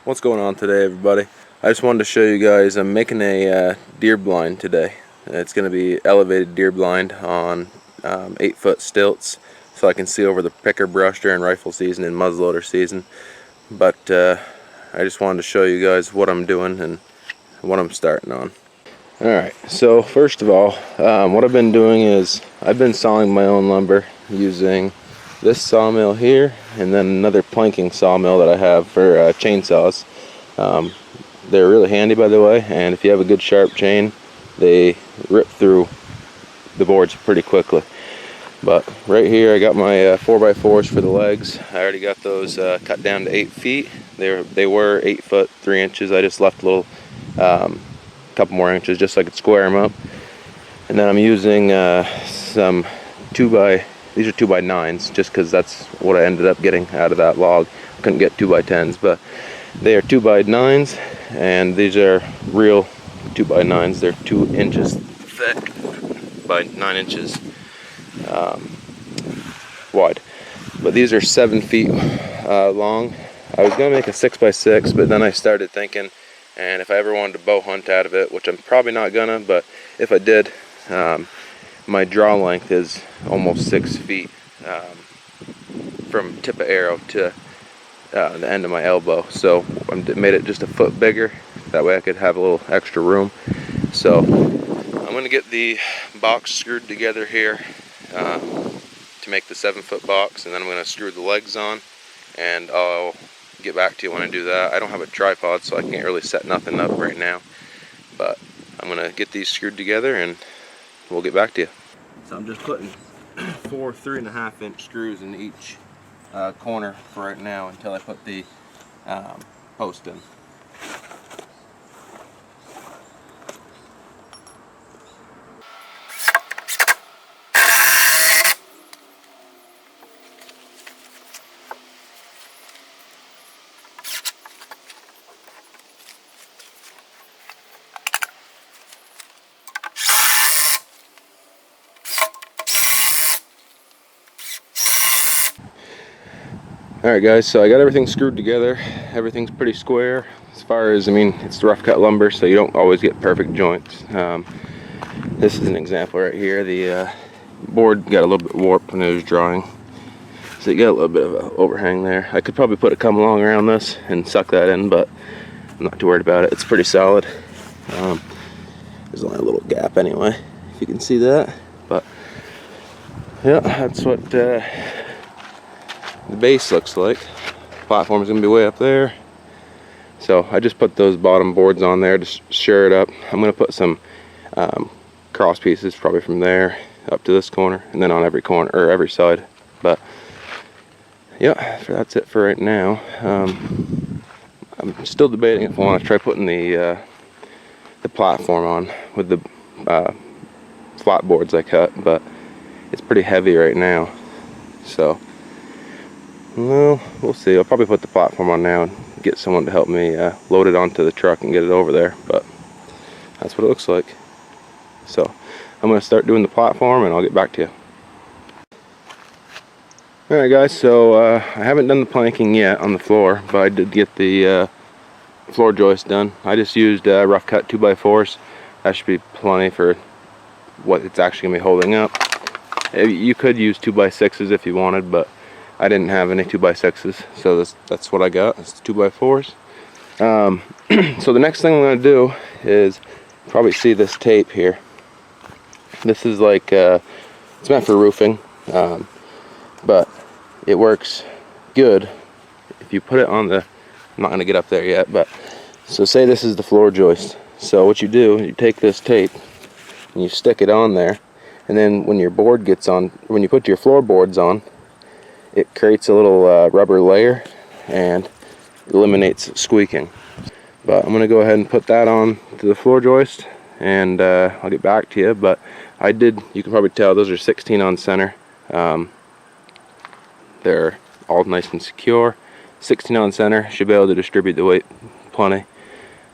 What's going on today, everybody? I just wanted to show you guys I'm making a deer blind today. It's going to be elevated deer blind on 8-foot stilts, so I can see over the picker brush during rifle season and muzzleloader season. But I just wanted to show you guys what I'm doing and what I'm starting on. Alright, so first of all, what I've been doing is I've been sawing my own lumber using this sawmill here and then another planking sawmill that I have for chainsaws. They're really handy, by the way, and if you have a good sharp chain, they rip through the boards pretty quickly. But right here I got my 4x4s for the legs. I already got those cut down to 8 feet. They were 8 foot 3 inches. I just left a little couple more inches just so I could square them up. And then I'm using some these are 2x9s just because that's what I ended up getting out of that log. I couldn't get 2x10s, but they are 2x9s, and these are real 2x9s. They're 2 inches thick by 9 inches wide. But these are 7 feet long. I was gonna make a 6x6, but then I started thinking, and if I ever wanted to bow hunt out of it, which I'm probably not gonna, but if I did, my draw length is almost 6 feet from tip of arrow to the end of my elbow, so I made it just a foot bigger. That way I could have a little extra room. So I'm going to get the box screwed together here to make the 7-foot box, and then I'm going to screw the legs on, and I'll get back to you when I do that. I don't have a tripod, so I can't really set nothing up right now, but I'm going to get these screwed together and we'll get back to you. So I'm just putting 4 3.5-inch screws in each corner for right now until I put the post in. Alright guys, so I got everything screwed together. Everything's pretty square as far as, it's the rough cut lumber, so you don't always get perfect joints. This is an example right here. The board got a little bit warped when it was drawing, so you got a little bit of an overhang there. I could probably put a come along around this and suck that in, but I'm not too worried about it. It's pretty solid. There's only a little gap anyway, if you can see that. But yeah, that's what the base looks like. Platform is going to be way up there, so I just put those bottom boards on there to shore it up. I'm going to put some cross pieces probably from there up to this corner, and then on every corner or every side. But yeah, that's it for right now. I'm still debating if I want to try putting the platform on with the flat boards I cut, but it's pretty heavy right now, so well, we'll see. I'll probably put the platform on now and get someone to help me load it onto the truck and get it over there, but that's what it looks like. So I'm going to start doing the platform and I'll get back to you. Alright guys, so I haven't done the planking yet on the floor, but I did get the floor joist done. I just used rough cut 2x4s. That should be plenty for what it's actually going to be holding up. You could use 2x6s if you wanted, but I didn't have any 2x6s, so that's what I got. It's 2x4s. So the next thing I'm going to do is probably see this tape here. This is like it's meant for roofing, but it works good if you put it on the. I'm not going to get up there yet, but so say this is the floor joist. So what you do, you take this tape and you stick it on there, and then when your board gets on, when you put your floorboards on, it creates a little rubber layer and eliminates squeaking. But I'm going to go ahead and put that on to the floor joist, and I'll get back to you. But I did, you can probably tell, those are 16 on center. They're all nice and secure. 16 on center, should be able to distribute the weight plenty.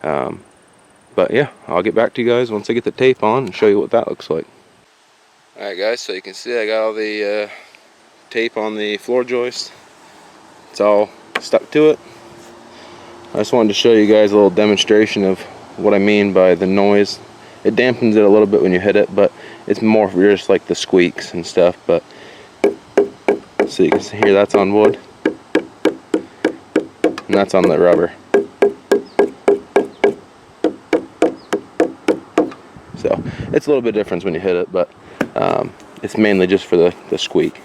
But yeah, I'll get back to you guys once I get the tape on and show you what that looks like. Alright guys, so you can see I got all the tape on the floor joist. It's all stuck to it. I just wanted to show you guys a little demonstration of what I mean by the noise. It dampens it a little bit when you hit it, but it's more for just like the squeaks and stuff. But so you can hear that's on wood, and that's on the rubber. So it's a little bit different when you hit it, but it's mainly just for the squeak.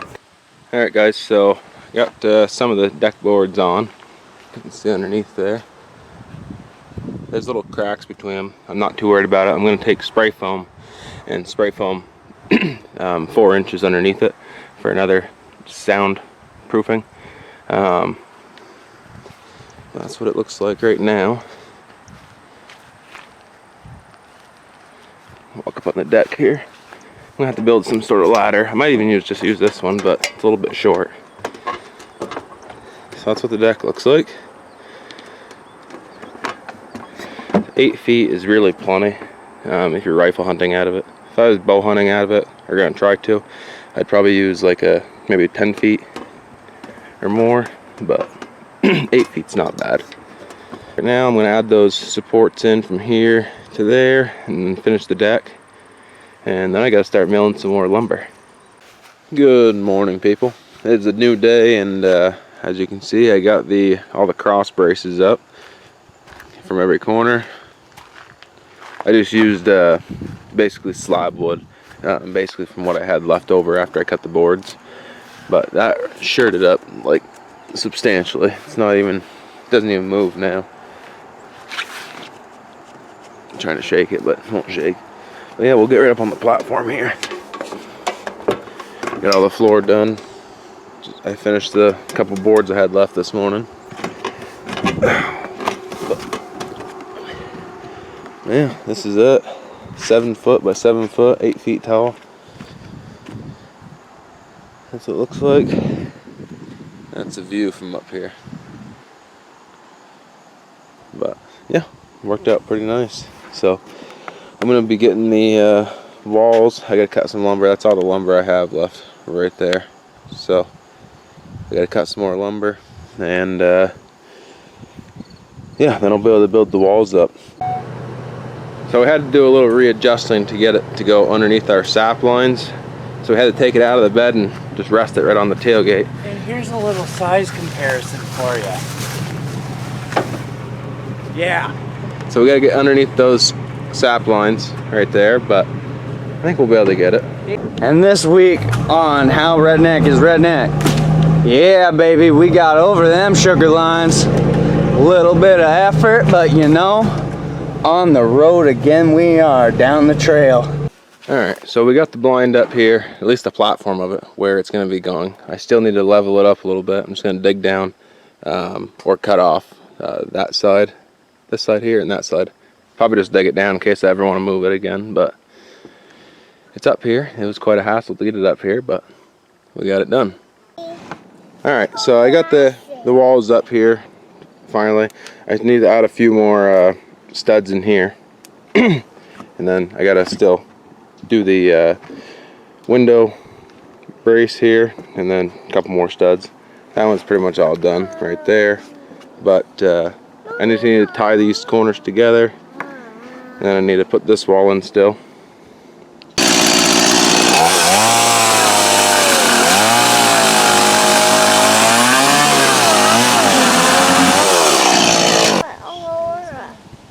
Alright guys, so got some of the deck boards on. You can see underneath there. There's little cracks between them. I'm not too worried about it. I'm going to take spray foam and spray foam 4 inches underneath it for another sound proofing. That's what it looks like right now. Walk up on the deck here. I'm gonna have to build some sort of ladder. I might even just use this one, but it's a little bit short. So that's what the deck looks like. 8 feet is really plenty if you're rifle hunting out of it. If I was bow hunting out of it, or gonna try to, I'd probably use like maybe 10 feet or more, but 8 feet's not bad. Right now I'm gonna add those supports in from here to there and then finish the deck, and then I gotta start milling some more lumber. Good morning, people. It's a new day, and as you can see, I got all the cross braces up from every corner. I just used basically slab wood, basically from what I had left over after I cut the boards, but that shirted up like substantially. It's not even, doesn't even move now. I'm trying to shake it, but it won't shake. But yeah, we'll get right up on the platform here. Got all the floor done. I finished the couple boards I had left this morning. Yeah, this is it. 7 foot by 7 foot, 8 feet tall. That's what it looks like. That's a view from up here. But yeah, worked out pretty nice. So I'm gonna be getting the walls. I gotta cut some lumber. That's all the lumber I have left right there. So I gotta cut some more lumber, and yeah, then I'll be able to build the walls up. So we had to do a little readjusting to get it to go underneath our sap lines. So we had to take it out of the bed and just rest it right on the tailgate. And here's a little size comparison for you. Yeah. So we gotta get underneath those sap lines right there, but I think we'll be able to get it. And this week on How Redneck is Redneck. Yeah, baby, we got over them sugar lines. A little bit of effort, but you know, on the road again we are, down the trail. Alright, so we got the blind up here, at least the platform of it, where it's going to be going. I still need to level it up a little bit. I'm just going to dig down or cut off that side, this side here, and that side. Probably just dig it down in case I ever want to move it again, but it's up here. It was quite a hassle to get it up here, but we got it done. Alright, so I got the walls up here, finally. I need to add a few more studs in here. And then I gotta still do the window brace here, and then a couple more studs. That one's pretty much all done right there. But I need to tie these corners together. And then I need to put this wall in still.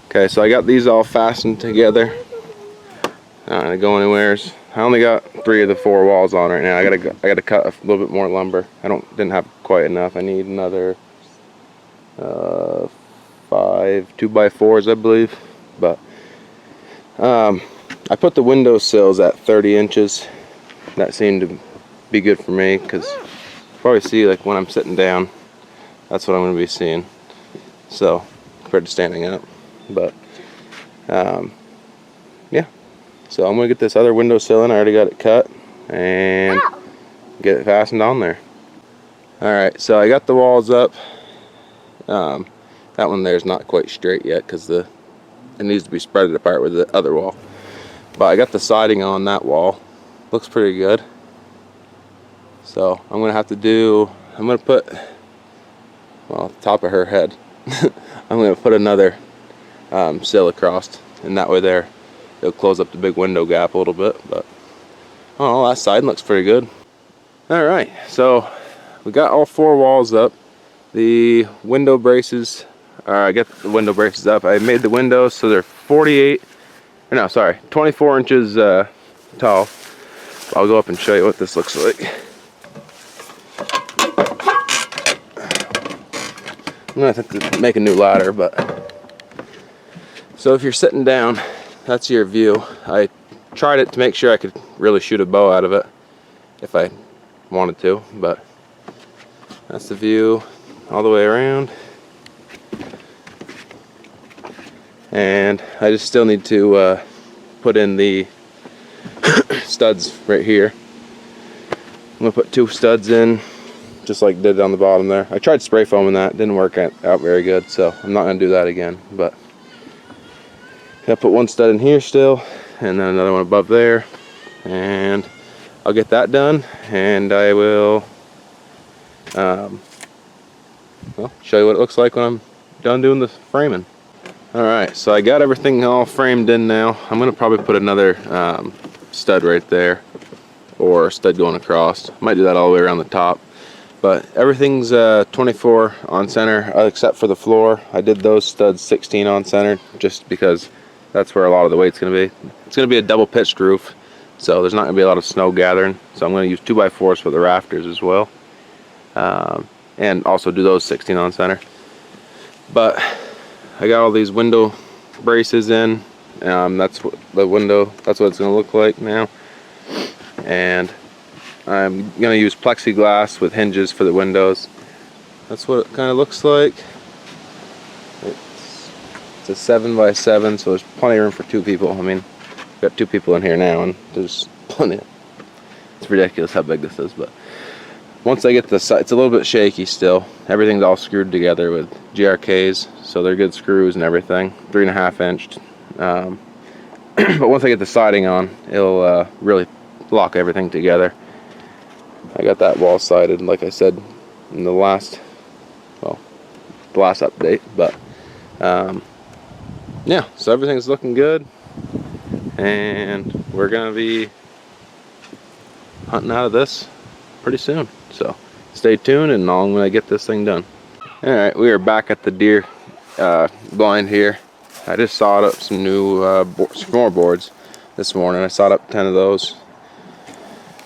Okay, so I got these all fastened together. Not gonna go anywheres. I only got 3 of the 4 walls on right now. I gotta cut a little bit more lumber. Didn't have quite enough. I need another 5 2x4s, I believe. But I put the window sills at 30 inches. That seemed to be good for me, because probably see, like, when I'm sitting down, that's what I'm gonna be seeing. So compared to standing up. But yeah, so I'm gonna get this other windowsill in. I already got it cut and get it fastened on there. Alright, so I got the walls up. That one there's not quite straight yet because it needs to be spread apart with the other wall. But I got the siding on that wall. Looks pretty good. So I'm gonna put, well, the top of her head. I'm going to put another sill across, and that way there it'll close up the big window gap a little bit. But oh, that side looks pretty good. Alright, so we got all 4 walls up. The window braces, I got the window braces up. I made the windows so they're 24 inches tall. I'll go up and show you what this looks like. I'm gonna have to make a new ladder, but so if you're sitting down, that's your view. I tried it to make sure I could really shoot a bow out of it if I wanted to, but that's the view all the way around. And I just still need to put in the studs right here. I'm gonna put 2 studs in, just like did on the bottom there. I tried spray foaming that, didn't work out very good, so I'm not gonna do that again. But I put 1 stud in here still, and then another one above there, and I'll get that done, and I will well, show you what it looks like when I'm done doing the framing. Alright, so I got everything all framed in now. I'm gonna probably put another stud right there, or a stud going across. Might do that all the way around the top. But everything's 24 on center except for the floor. I did those studs 16 on center just because that's where a lot of the weight's going to be. It's going to be a double pitched roof, so there's not going to be a lot of snow gathering. So I'm going to use 2x4s for the rafters as well, and also do those 16 on center. But I got all these window braces in. That's what the window. That's what it's going to look like now, and I'm going to use plexiglass with hinges for the windows. That's what it kind of looks like. It's a 7x7, so there's plenty of room for 2 people. I mean, I've got 2 people in here now, and there's plenty. It's ridiculous how big this is, but once I get the side, it's a little bit shaky still. Everything's all screwed together with GRKs, so they're good screws and everything, 3.5 inch. But once I get the siding on, it'll really lock everything together. I got that wall sided, like I said in the last update. But yeah, so everything's looking good, and we're gonna be hunting out of this pretty soon. So stay tuned, and I'm gonna get this thing done. All right, we are back at the deer blind here. I just sawed up some new boards this morning. I sawed up 10 of those.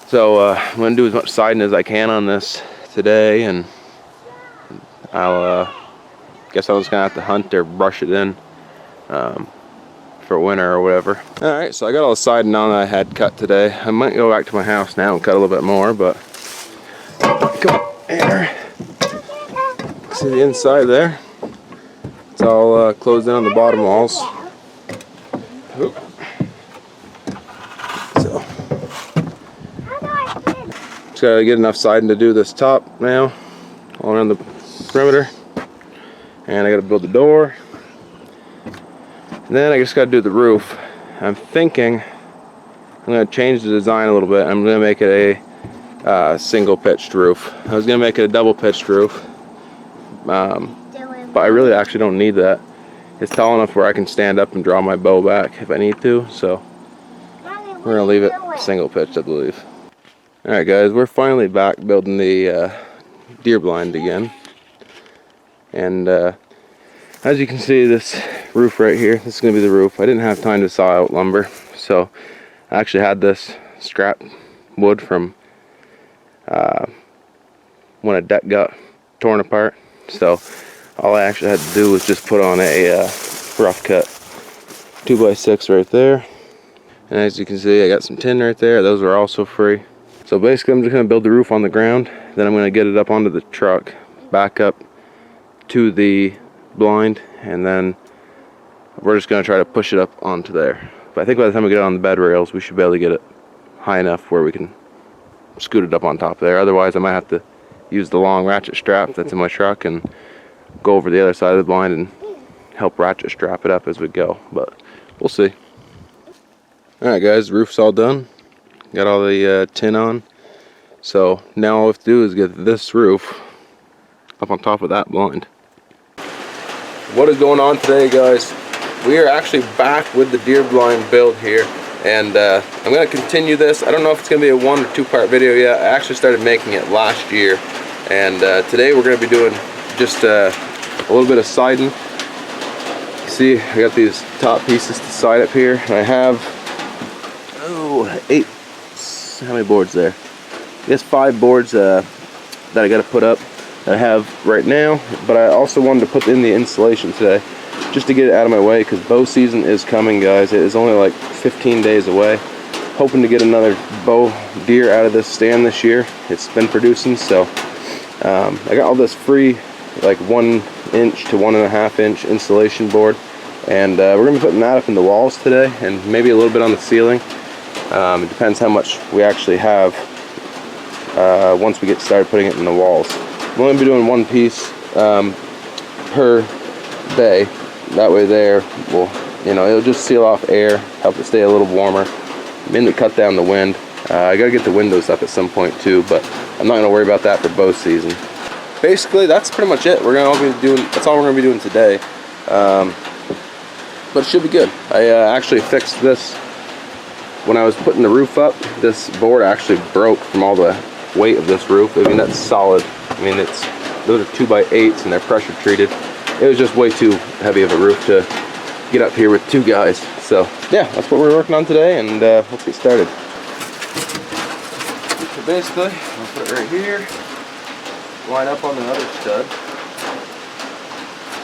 So I'm going to do as much siding as I can on this today, and I'll guess I'm just going to have to hunt or brush it in for winter or whatever. Alright, so I got all the siding on that I had cut today. I might go back to my house now and cut a little bit more, but come on, here. See the inside there? It's all closed in on the bottom walls. Oop. So just gotta get enough siding to do this top now, all around the perimeter, and I gotta build the door, and then I just gotta do the roof. I'm thinking I'm gonna change the design a little bit. I'm gonna make it a single pitched roof. I was gonna make it a double pitched roof, but I really actually don't need that. It's tall enough where I can stand up and draw my bow back if I need to, so we're gonna leave it single pitched, I believe. Alright guys, we're finally back building the deer blind again, and as you can see, this roof right here, this is gonna be the roof. I didn't have time to saw out lumber, so I actually had this scrap wood from when a deck got torn apart, so all I actually had to do was just put on a rough cut 2x6 right there. And as you can see, I got some tin right there. Those are also free. So basically I'm just going to build the roof on the ground, then I'm going to get it up onto the truck, back up to the blind, and then we're just going to try to push it up onto there. But I think by the time we get it on the bed rails, we should be able to get it high enough where we can scoot it up on top there. Otherwise I might have to use the long ratchet strap that's in my truck and go over the other side of the blind and help ratchet strap it up as we go, but we'll see. Alright guys, roof's all done. Got all the tin on. So now all we have to do is get this roof up on top of that blind. What is going on today, guys? We are actually back with the deer blind build here, and I'm going to continue this. I don't know if it's going to be a 1 or 2 part video yet. I actually started making it last year, and today we're going to be doing just a little bit of siding. You see, I got these top pieces to side up here, and I have 8. How many boards there? I guess 5 boards that I got to put up that I have right now, but I also wanted to put in the insulation today just to get it out of my way, because bow season is coming, guys. It is only like 15 days away. Hoping to get another bow deer out of this stand this year. It's been producing, so I got all this free like 1 inch to 1.5 inch insulation board, and we're going to be putting that up in the walls today, and maybe a little bit on the ceiling. It depends how much we actually have once we get started putting it in the walls. I'm going to be doing 1 piece per bay. That way there will, it'll just seal off air, help it stay a little warmer, mainly cut down the wind. I got to get the windows up at some point too, but I'm not going to worry about that for bow season. Basically, that's pretty much it. That's all we're going to be doing today. But it should be good. I actually fixed this when I was putting the roof up. This board actually broke from all the weight of this roof. I mean, that's solid. I mean, those are 2x8s and they're pressure treated. It was just way too heavy of a roof to get up here with 2 guys. So yeah, that's what we're working on today, and let's get started. So basically, I'll put it right here, line up on the other stud.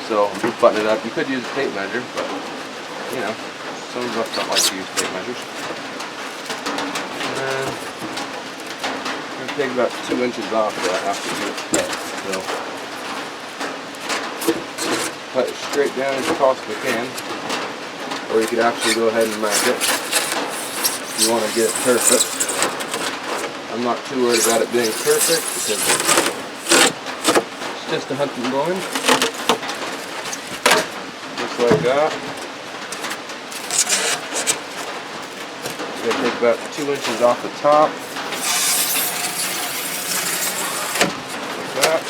So I'm just buttoning it up. You could use a tape measure, but some of us don't like to use tape measures. And then I'm going to take about 2 inches off that after you get it. So cut it straight down as you possibly can, or you could actually go ahead and mark it if you want to get it perfect. I'm not too worried about it being perfect because it's just a hunting blind. Just like that. You're going to take about 2 inches off the top. Like that.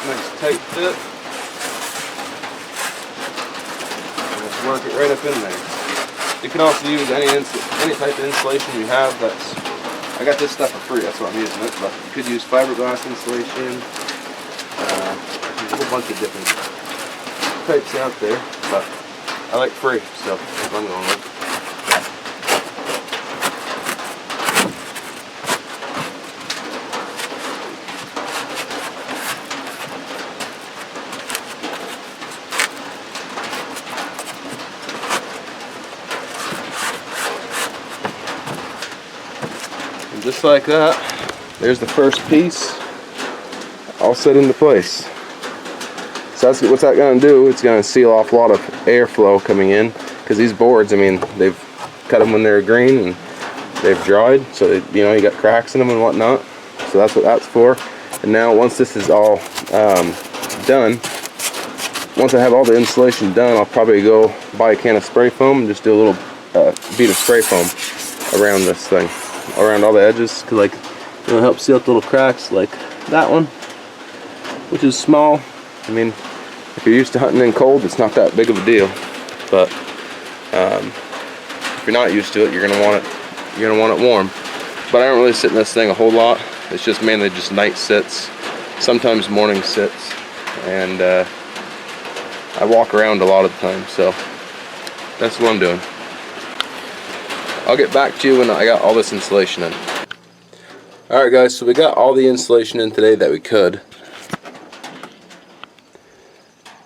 Nice tight fit. And let's work it right up in there. You can also use any type of insulation you have. I got this stuff for free, that's what I'm using it. But you could use fiberglass insulation. There's a whole bunch of different types out there, but I like free, so that's what I'm going with. And just like that, there's the first piece all set into place. So what's that going to do? It's going to seal off a lot of airflow coming in, because these boards, I mean, they've cut them when they're green and they've dried, so you got cracks in them and whatnot. So that's what that's for. And now once this is all done, once I have all the insulation done, I'll probably go buy a can of spray foam and just do a little bead of spray foam around this thing, around all the edges, to help seal up the little cracks like that one, which is small. I mean, if you're used to hunting in cold, it's not that big of a deal, but if you're not used to it, you're gonna want it warm. But I don't really sit in this thing a whole lot. It's just mainly just night sits, sometimes morning sits, and I walk around a lot of the time, so that's what I'm doing. I'll get back to you when I got all this insulation in. Alright guys, so we got all the insulation in today that we could.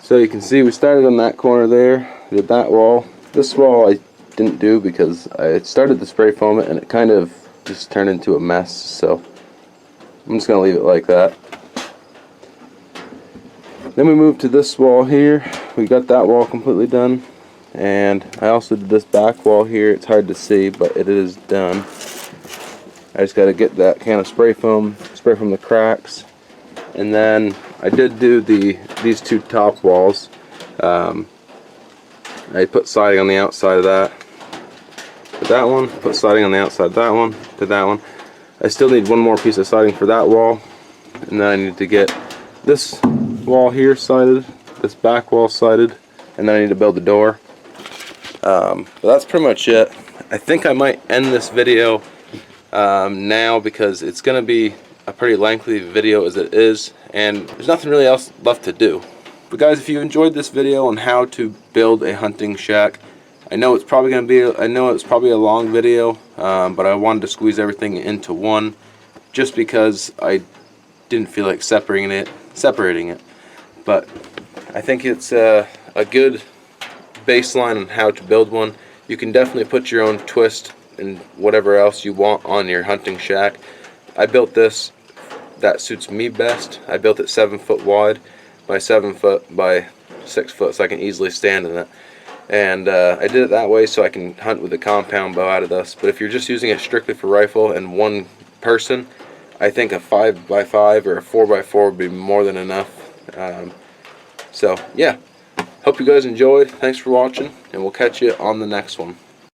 So you can see we started on that corner there, did that wall. This wall I didn't do because I started to spray foam it and it kind of just turned into a mess, so I'm just going to leave it like that. Then we moved to this wall here. We got that wall completely done, and I also did this back wall here. It's hard to see, but it is done. I just got to get that can of spray foam the cracks, and then I did do these two top walls. I put siding on the outside of that. To that one, put siding on the outside of that one, to that one. I still need one more piece of siding for that wall, and then I need to get this wall here sided, this back wall sided, and then I need to build the door. But that's pretty much it. I think I might end this video now because it's going to be a pretty lengthy video as it is, and there's nothing really else left to do. But guys, if you enjoyed this video on how to build a hunting shack, I know it's probably a long video, but I wanted to squeeze everything into one just because I didn't feel like separating it. But I think it's a good baseline on how to build one. You can definitely put your own twist and whatever else you want on your hunting shack. I built this that suits me best. I built it 7 foot wide by 7 foot by 6 foot, so I can easily stand in it. And I did it that way so I can hunt with a compound bow out of this. But if you're just using it strictly for rifle and one person, I think a 5x5 or a 4x4 would be more than enough. So yeah, hope you guys enjoyed. Thanks for watching, and we'll catch you on the next one.